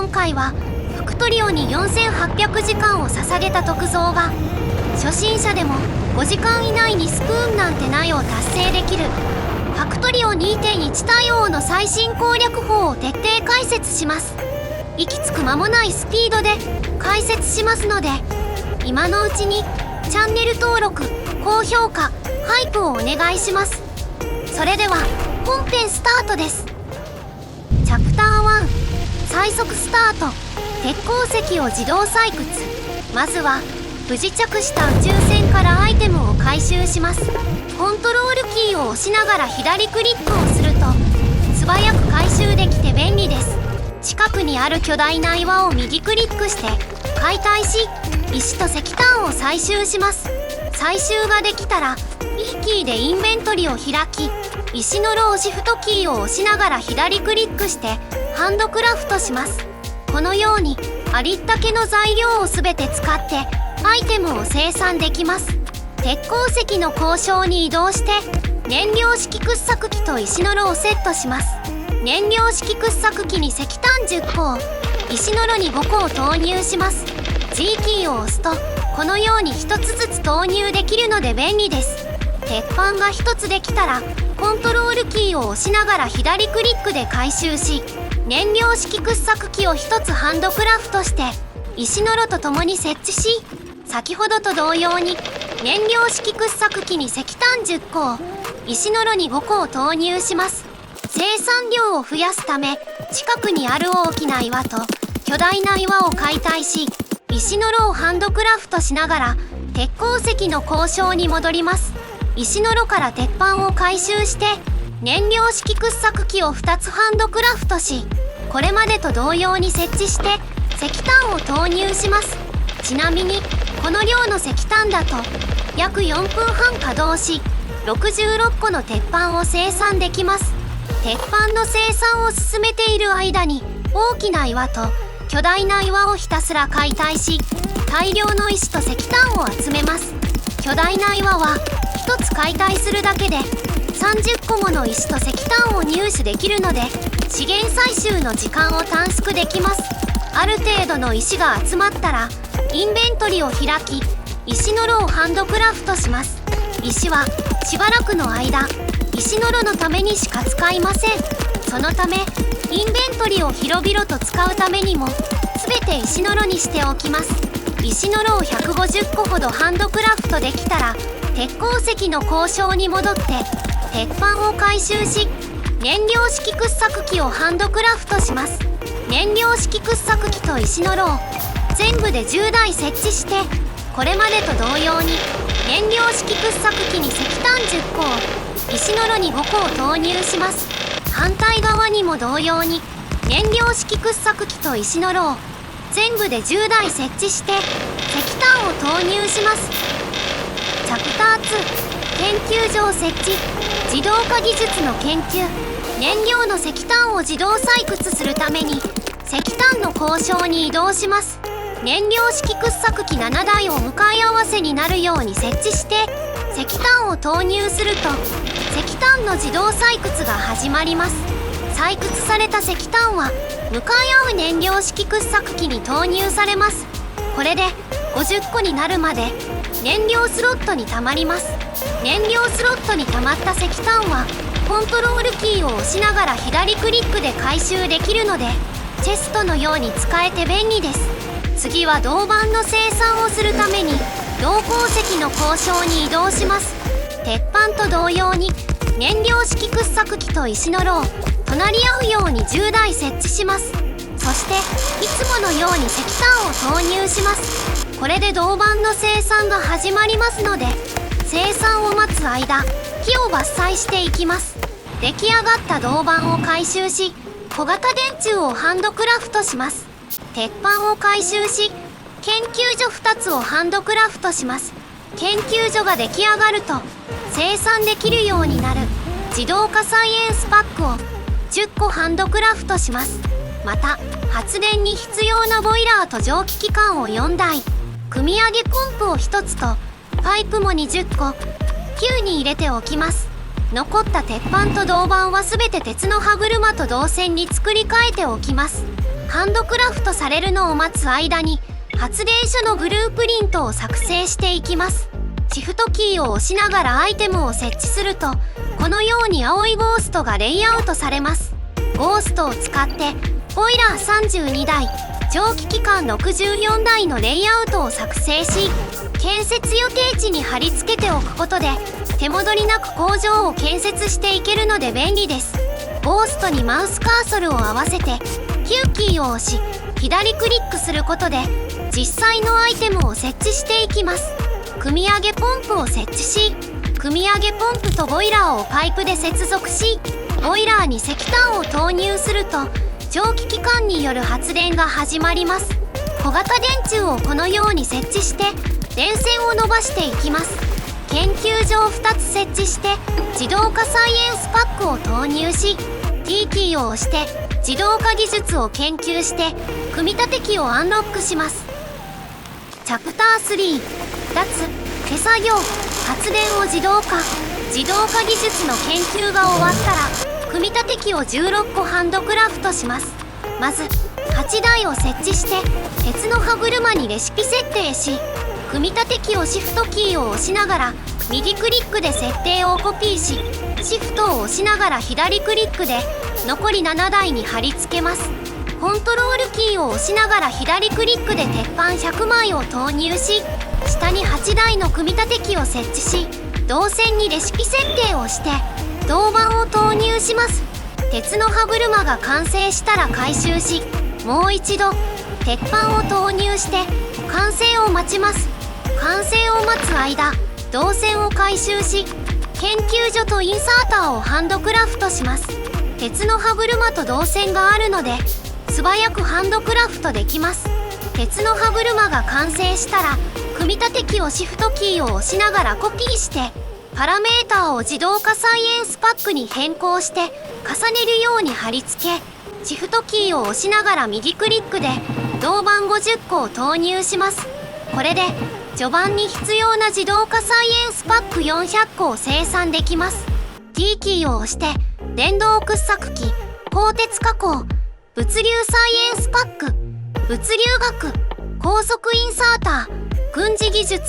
今回はフクトリオに4800時間を捧げた徳蔵が初心者でも5時間以内にスプーンなんてないを達成できるファクトリオ 2.1 対応の最新攻略法を徹底解説します。息つく間もないスピードで解説しますので、今のうちにチャンネル登録、高評価、ハイプをお願いします。それでは本編スタートです。チャプター1、最速スタート。鉄鉱石を自動採掘。まずは不時着した宇宙船からアイテムを回収します。コントロールキーを押しながら左クリックをすると素早く回収できて便利です。近くにある巨大な岩を右クリックして解体し、石と石炭を採集します。採集ができたら E キーでインベントリを開き、石のローシフトキーを押しながら左クリックしてハンドクラフトします。このようにありったけの材料を全て使ってアイテムを生産できます。鉄鉱石の鉱床に移動して燃料式掘削機と石の炉をセットします。燃料式掘削機に石炭10個を、石の炉に5個を投入します。 G キーを押すとこのように1つずつ投入できるので便利です。鉄板が1つできたらコントロールキーを押しながら左クリックで回収し、燃料式掘削機を1つハンドクラフトして石の炉とともに設置し、先ほどと同様に燃料式掘削機に石炭10個を、石の炉に5個を投入します。生産量を増やすため近くにある大きな岩と巨大な岩を解体し、石の炉をハンドクラフトしながら鉄鉱石の鉱床に戻ります。石の炉から鉄板を回収して燃料式掘削機を2つハンドクラフトし、これまでと同様に設置して石炭を投入します。ちなみにこの量の石炭だと約4分半稼働し66個の鉄板を生産できます。鉄板の生産を進めている間に大きな岩と巨大な岩をひたすら解体し、大量の石と石炭を集めます。巨大な岩は1つ解体するだけで30個もの石と石炭を入手できるので資源採集の時間を短縮できます。ある程度の石が集まったらインベントリを開き、石の炉をハンドクラフトします。石はしばらくの間石の炉のためにしか使いません。そのためインベントリを広々と使うためにも全て石の炉にしておきます。石の炉を150個ほどハンドクラフトできたら鉄鉱石の鉱床に戻って鉄板を回収し、燃料式掘削機をハンドクラフトします。燃料式掘削機と石の炉を全部で10台設置して、これまでと同様に燃料式掘削機に石炭10個を、石の炉に5個を投入します。反対側にも同様に燃料式掘削機と石の炉を全部で10台設置して石炭を投入します。チャプター2、研究所設置。自動化技術の研究。燃料の石炭を自動採掘するために石炭の鉱床に移動します。燃料式掘削機7台を向かい合わせになるように設置して石炭を投入すると石炭の自動採掘が始まります。採掘された石炭は向かい合う燃料式掘削機に投入されます。これで50個になるまで燃料スロットにたまります。燃料スロットにたまった石炭はコントロールキーを押しながら左クリックで回収できるのでチェストのように使えて便利です。次は銅板の生産をするために銅鉱石の鉱床に移動します。鉄板と同様に燃料式掘削機と石の炉を隣り合うように10台設置します。そしていつものように石炭を投入します。これで銅板の生産が始まりますので、生産を待つ間木を伐採していきます。出来上がった銅板を回収し、小型電柱をハンドクラフトします。鉄板を回収し、研究所2つをハンドクラフトします。研究所が出来上がると生産できるようになる自動化サイエンスパックを10個ハンドクラフトします。また発電に必要なボイラーと蒸気機関を4台、組み上げポンプを1つとパイプも20個球に入れておきます。残った鉄板と銅板は全て鉄の歯車と銅線に作り変えておきます。ハンドクラフトされるのを待つ間に発電所のブループリントを作成していきます。シフトキーを押しながらアイテムを設置すると、このように青いゴーストがレイアウトされます。ゴーストを使ってボイラー32台、蒸気機関64台のレイアウトを作成し、建設予定地に貼り付けておくことで手戻りなく工場を建設していけるので便利です。ゴーストにマウスカーソルを合わせて Q キーを押し、左クリックすることで実際のアイテムを設置していきます。組み上げポンプを設置し、組み上げポンプとボイラーをパイプで接続し、ボイラーに石炭を投入すると蒸気機関による発電が始まります。小型電柱をこのように設置して電線を伸ばしていきます。研究所を2つ設置して自動化サイエンスパックを投入し、 T キーを押して自動化技術を研究して組み立て機をアンロックします。チャプター3、脱手作業発電を自動化技術の研究が終わったら組み立て機を16個ハンドクラフトします。まず8台を設置して鉄の歯車にレシピ設定し、組み立て機をシフトキーを押しながら右クリックで設定をコピーし、シフトを押しながら左クリックで残り7台に貼り付けます。コントロールキーを押しながら左クリックで鉄板100枚を投入し、下に8台の組み立て機を設置し、銅線にレシピ設定をして銅板を投入します。鉄の歯車が完成したら回収し、もう一度鉄板を投入して完成を待ちます。完成を待つ間、銅線を回収し、研究所とインサーターをハンドクラフトします。鉄の歯車と銅線があるので素早くハンドクラフトできます。鉄の歯車が完成したら組み立て機をシフトキーを押しながらコピーしてパラメーターを自動化サイエンスパックに変更して重ねるように貼り付け、シフトキーを押しながら右クリックで銅板50個を投入します。これで序盤に必要な自動化サイエンスパック400個を生産できます。 T キーを押して電動掘削機、鋼鉄加工、物流サイエンスパック、物流学、高速インサーター、軍事技術、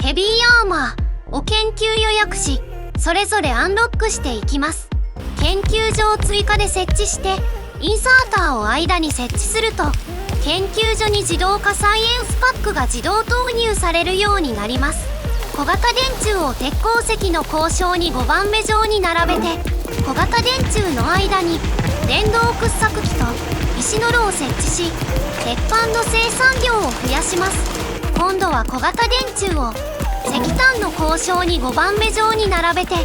ヘビーアーマーを研究予約し、それぞれアンロックしていきます。研究所を追加で設置してインサーターを間に設置すると、研究所に自動化サイエンスパックが自動投入されるようになります。小型電柱を鉄鉱石の鉱床に5番目状に並べて、小型電柱の間に電動掘削機と石の炉を設置し、鉄板の生産量を増やします。今度は小型電柱を石炭の鉱床に5番目状に並べて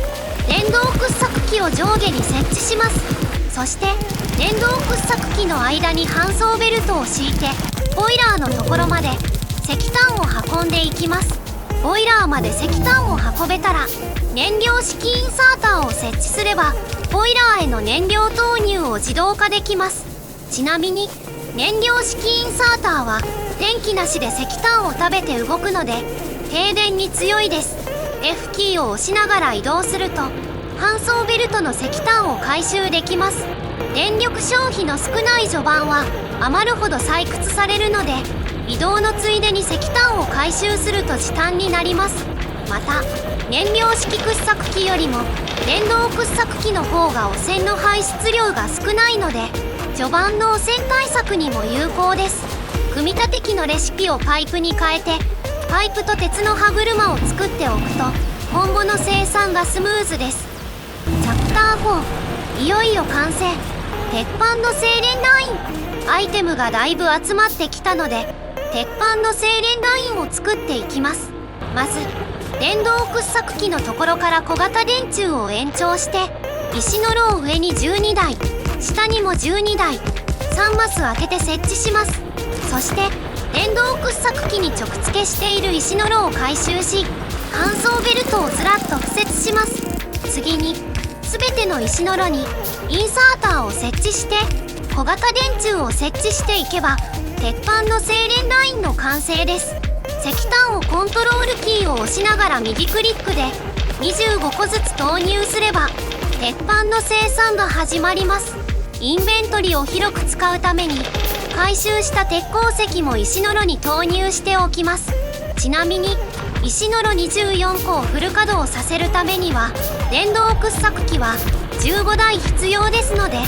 電動掘削機を上下に設置します。そして電動掘削機の間に搬送ベルトを敷いてボイラーのところまで石炭を運んでいきます。ボイラーまで石炭を運べたら燃料式インサーターを設置すればボイラーへの燃料投入を自動化できます。ちなみに燃料式インサーターは電気なしで石炭を食べて動くので停電に強いです。 F キーを押しながら移動すると搬送ベルトの石炭を回収できます。電力消費の少ない序盤は余るほど採掘されるので、移動のついでに石炭を回収すると時短になります。また燃料式掘削機よりも電動掘削機の方が汚染の排出量が少ないので序盤の汚染対策にも有効です。組み立て機のレシピをパイプに変えてパイプと鉄の歯車を作っておくと今後の生産がスムーズです。チャプター4、いよいよ完成。鉄板の精錬ライン。アイテムがだいぶ集まってきたので鉄板の精錬ラインを作っていきます。まず電動掘削機のところから小型電柱を延長して石の炉を上に12台、下にも12台、3マス開けて設置します。そして電動掘削機に直付けしている石の炉を回収し搬送ベルトをずらっと敷設します。次に全ての石の炉にインサーターを設置して小型電柱を設置していけば鉄板の精錬ラインの完成です。石炭をコントロールキーを押しながら右クリックで25個ずつ投入すれば鉄板の生産が始まります。インベントリを広く使うために回収した鉄鉱石も石の炉に投入しておきます。ちなみに石の炉24個をフル稼働させるためには電動掘削機は15台必要ですので、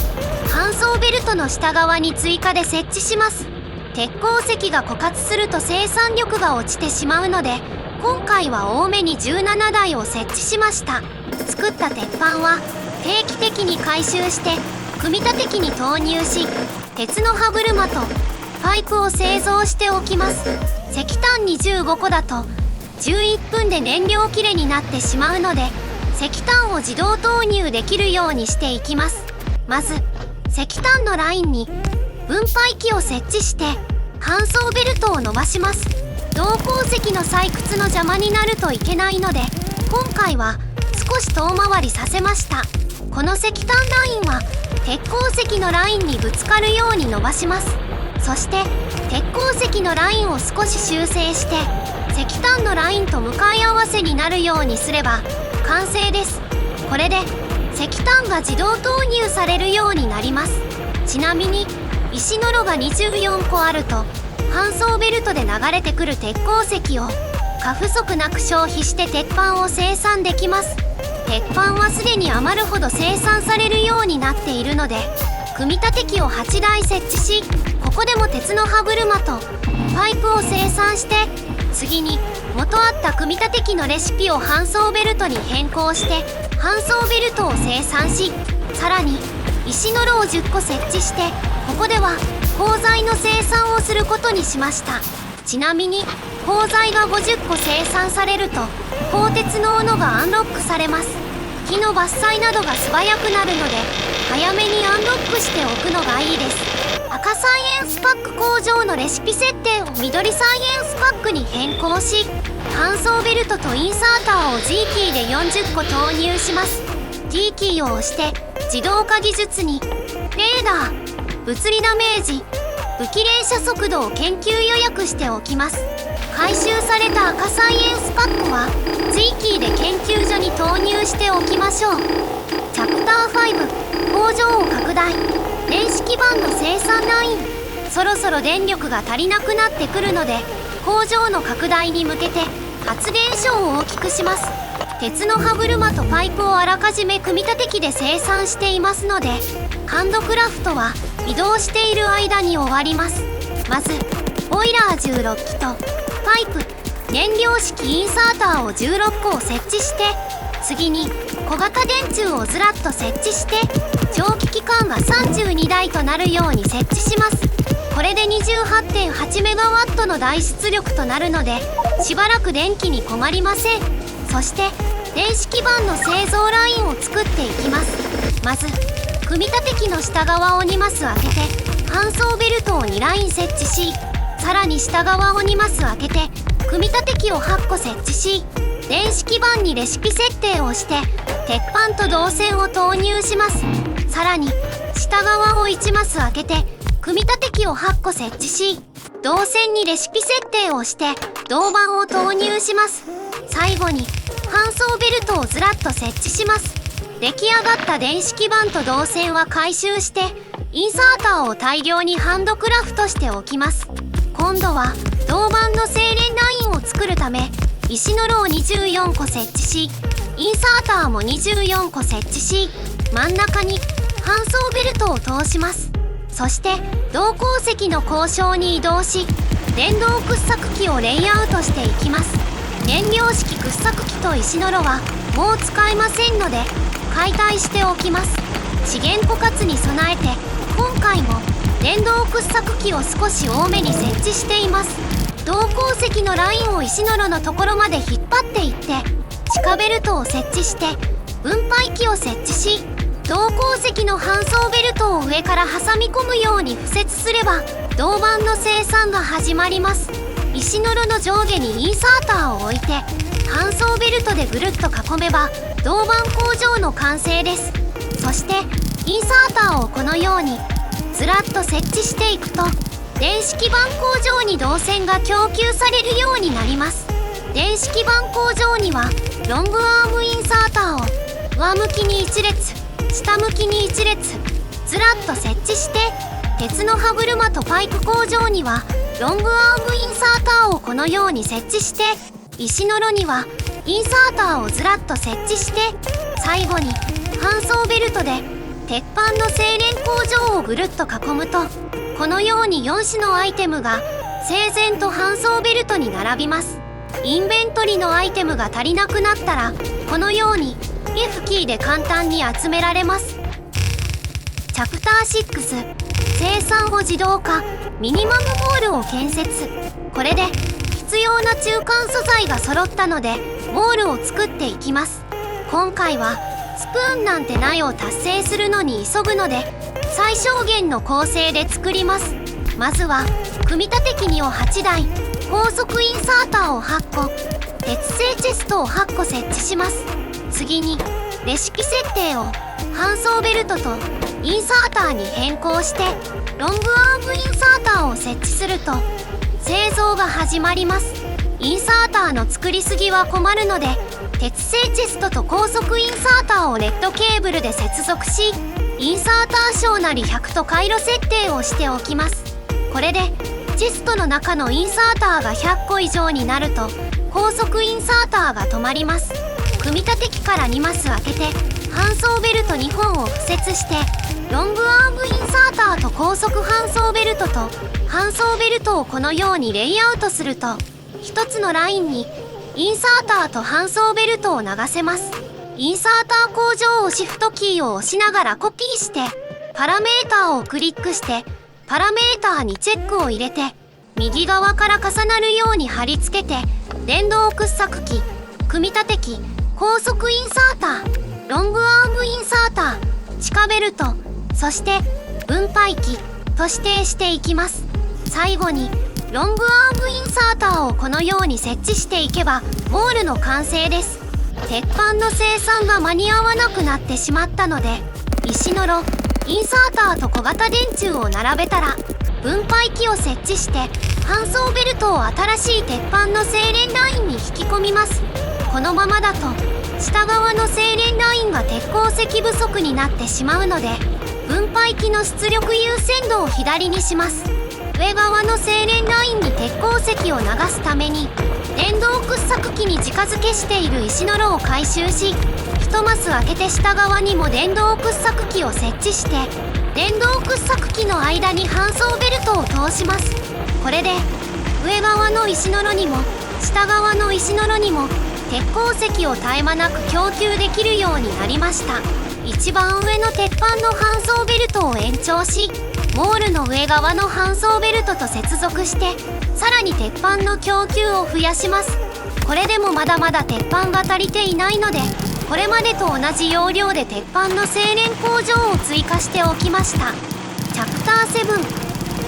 搬送ベルトの下側に追加で設置します。鉄鉱石が枯渇すると生産力が落ちてしまうので、今回は多めに17台を設置しました。作った鉄板は定期的に回収して組み立て機に投入し、鉄の歯車とパイプを製造しておきます。石炭25個だと11分で燃料切れになってしまうので、石炭を自動投入できるようにしていきます。まず石炭のラインに分配器を設置して搬送ベルトを伸ばします。銅鉱石の採掘の邪魔になるといけないので、今回は少し遠回りさせました。この石炭ラインは鉄鉱石のラインにぶつかるように伸ばします。そして鉄鉱石のラインを少し修正して石炭のラインと向かい合わせになるようにすれば完成です。これで石炭が自動投入されるようになります。ちなみに石の炉が24個あると搬送ベルトで流れてくる鉄鉱石を過不足なく消費して鉄板を生産できます。鉄板はすでに余るほど生産されるようになっているので、組み立て機を8台設置し、ここでも鉄の歯車とパイプを生産して、次に元あった組み立て機のレシピを搬送ベルトに変更して搬送ベルトを生産し、さらに石の炉を10個設置して、ここでは鋼材の生産をすることにしました。ちなみに鋼材が50個生産されると鋼鉄の斧がアンロックされます。木の伐採などが素早くなるので早めにアンロックしておくのがいいです。赤サイエンスパック工場のレシピ設定を緑サイエンスパックに変更し、搬送ベルトとインサーターを G キーで40個投入します。 T キーを押して自動化技術にレーダー、物理ダメージ、武器連射速度を研究予約しておきます。回収された赤サイエンスパックは G キーで研究所に投入しておきましょう。チャプター5、工場を拡大。電子基板の生産ライン、そろそろ電力が足りなくなってくるので工場の拡大に向けて発電所を大きくします。鉄の歯車とパイプをあらかじめ組み立て機で生産していますので、ハンドクラフトは移動している間に終わります。まずボイラー16基とパイプ、燃料式インサーターを16個を設置して、次に小型電柱をずらっと設置して蒸気機関が32台となるように設置します。これで 28.8 メガワットの大出力となるのでしばらく電気に困りません。そして電子基板の製造ラインを作っていきます。まず組み立て機の下側を2マス開けて搬送ベルトを2ライン設置し、さらに下側を2マス開けて組み立て機を8個設置し、電子基板にレシピ設定をして鉄板と銅線を投入します。さらに下側を1マス開けて組み立て機を8個設置し、銅線にレシピ設定をして銅板を投入します。最後に搬送ベルトをずらっと設置します。出来上がった電子基板と銅線は回収してインサーターを大量にハンドクラフトしておきます。今度は銅板の精錬ラインを作るため石の炉を24個設置し、インサーターも24個設置し、真ん中に搬送ベルトを通します。そして銅鉱石の鉱床に移動し、電動掘削機をレイアウトしていきます。燃料式掘削機と石の炉はもう使えませんので解体しておきます。資源枯渇に備えて今回も電動掘削機を少し多めに設置しています。銅鉱石のラインを石の炉のところまで引っ張っていって地下ベルトを設置して分配器を設置し、銅鉱石の搬送ベルトを上から挟み込むように敷設すれば銅板の生産が始まります。石の炉の上下にインサーターを置いて搬送ベルトでぐるっと囲めば銅板工場の完成です。そしてインサーターをこのようにずらっと設置していくと電子基板工場に銅線が供給されるようになります。電子基板工場にはロングアームインサーターを上向きに1列、下向きに1列ずらっと設置して鉄の歯車とパイプ工場にはロングアームインサーターをこのように設置して、石の炉にはインサーターをずらっと設置して、最後に搬送ベルトで鉄板の精錬工場をぐるっと囲むと、このように4種のアイテムが整然と搬送ベルトに並びます。インベントリのアイテムが足りなくなったら、このように F キーで簡単に集められます。チャプター6、生産を自動化、ミニマムモールを建設。これで必要な中間素材が揃ったので、モールを作っていきます。今回はスプーンなんてないを達成するのに急ぐので、最小限の構成で作ります。まずは組み立て機2を8台、高速インサーターを8個、鉄製チェストを8個設置します。次にレシピ設定を搬送ベルトとインサーターに変更して、ロングアームインサーターを設置すると製造が始まります。インサーターの作りすぎは困るので、鉄製チェストと高速インサーターをレッドケーブルで接続し、インサーター小なり100と回路設定をしておきます。これでチェストの中のインサーターが100個以上になると高速インサーターが止まります。組み立て機から2マス開けて搬送ベルト2本を敷設して、ロングアームインサーターと高速搬送ベルトと搬送ベルトをこのようにレイアウトすると、1つのラインにインサーターと搬送ベルトを流せます。インサーター工場をシフトキーを押しながらコピーして、パラメーターをクリックしてパラメーターにチェックを入れて、右側から重なるように貼り付けて、電動掘削機、組み立て機、高速インサーター、ロングアームインサーター、地下ベルト、そして分配機と指定していきます。最後にロングアームインサーターをこのように設置していけばモールの完成です。鉄板の生産が間に合わなくなってしまったので、石の炉、インサーターと小型電柱を並べたら分配機を設置して、搬送ベルトを新しい鉄板の精錬ラインに引き込みます。このままだと下側の精錬ラインが鉄鉱石不足になってしまうので、分配機の出力優先度を左にします。上側の精錬ラインに鉄鉱石を流すために、電動掘削機に直付けしている石の炉を回収し、1マス開けて下側にも電動掘削機を設置して、電動掘削機の間に搬送ベルトを通します。これで上側の石の炉にも下側の石の炉にも鉄鉱石を絶え間なく供給できるようになりました。一番上の鉄板の搬送ベルトを延長し、モールの上側の搬送ベルトと接続して、さらに鉄板の供給を増やします。これでもまだまだ鉄板が足りていないので、これまでと同じ要領で鉄板の精錬工場を追加しておきました。チャプター7、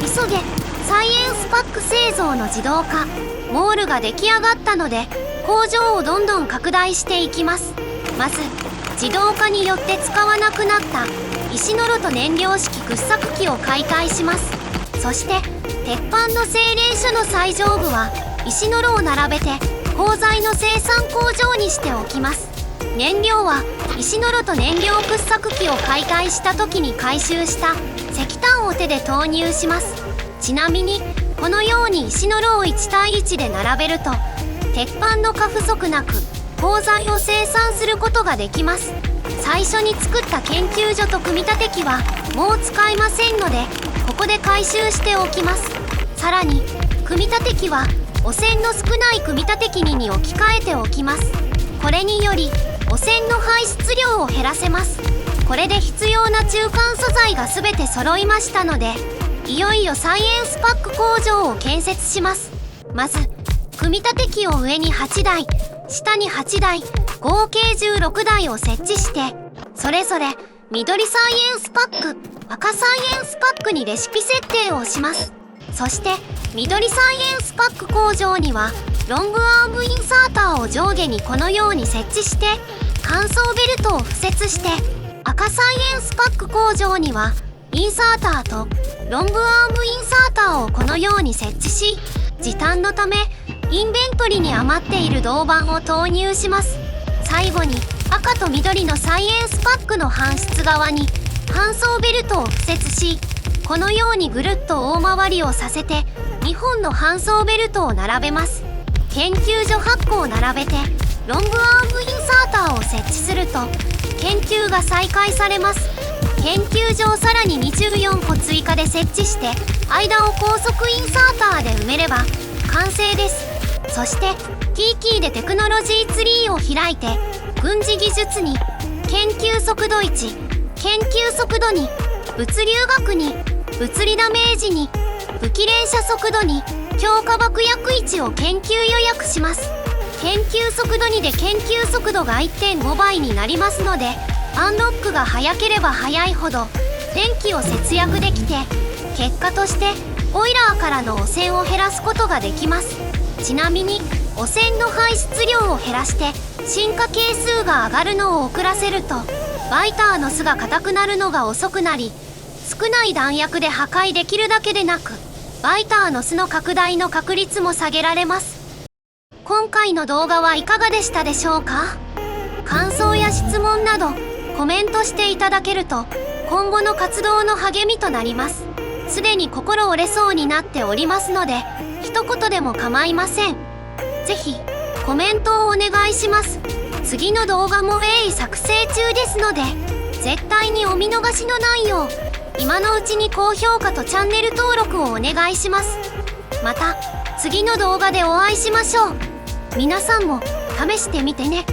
急げサイエンスパック製造の自動化。モールが出来上がったので工場をどんどん拡大していきます。まず自動化によって使わなくなった石の炉と燃料式掘削機を解体します。そして鉄板の精錬所の最上部は石の炉を並べて鋼材の生産工場にしておきます。燃料は石の炉と燃料掘削機を解体した時に回収した石炭を手で投入します。ちなみにこのように石の炉を1対1で並べると鉄板の過不足なく鋼材を生産することができます。最初に作った研究所と組み立て機はもう使いませんので、ここで回収しておきます。さらに組み立て機は汚染の少ない組み立て機2に置き換えておきます。これにより汚染の排出量を減らせます。これで必要な中間素材が全て揃いましたので、いよいよサイエンスパック工場を建設します。まず組み立て機を上に8台、下に8台、合計16台を設置して、それぞれ緑サイエンスパック、赤サイエンスパックにレシピ設定をします。そして緑サイエンスパック工場にはロングアームインサーターを上下にこのように設置して、乾燥ベルトを敷設して、赤サイエンスパック工場にはインサーターとロングアームインサーターをこのように設置し、時短のためインベントリに余っている銅板を投入します。最後に赤と緑のサイエンスパックの搬出側に搬送ベルトを敷設し、このようにぐるっと大回りをさせて2本の搬送ベルトを並べます。研究所8個を並べてロングアームインサーターを設置すると研究が再開されます。研究所をさらに24個追加で設置して間を高速インサーターで埋めれば完成です。そして T キーでテクノロジーツリーを開いて軍事技術に研究速度1、研究速度2、物流学に物理ダメージに武器連射速度に強化爆薬1を研究予約します。研究速度2で研究速度が 1.5 倍になりますのでアンロックが早ければ早いほど電気を節約できて結果としてボイラーからの汚染を減らすことができます。ちなみに汚染の排出量を減らして進化係数が上がるのを遅らせるとバイターの巣が硬くなるのが遅くなり少ない弾薬で破壊できるだけでなくバイターの巣の拡大の確率も下げられます。今回の動画はいかがでしたでしょうか？感想や質問などコメントしていただけると今後の活動の励みとなります。すでに心折れそうになっておりますので一言でも構いません。ぜひコメントをお願いします。次の動画も鋭意作成中ですので絶対にお見逃しのないよう今のうちに高評価とチャンネル登録をお願いします。また次の動画でお会いしましょう。皆さんも試してみてね。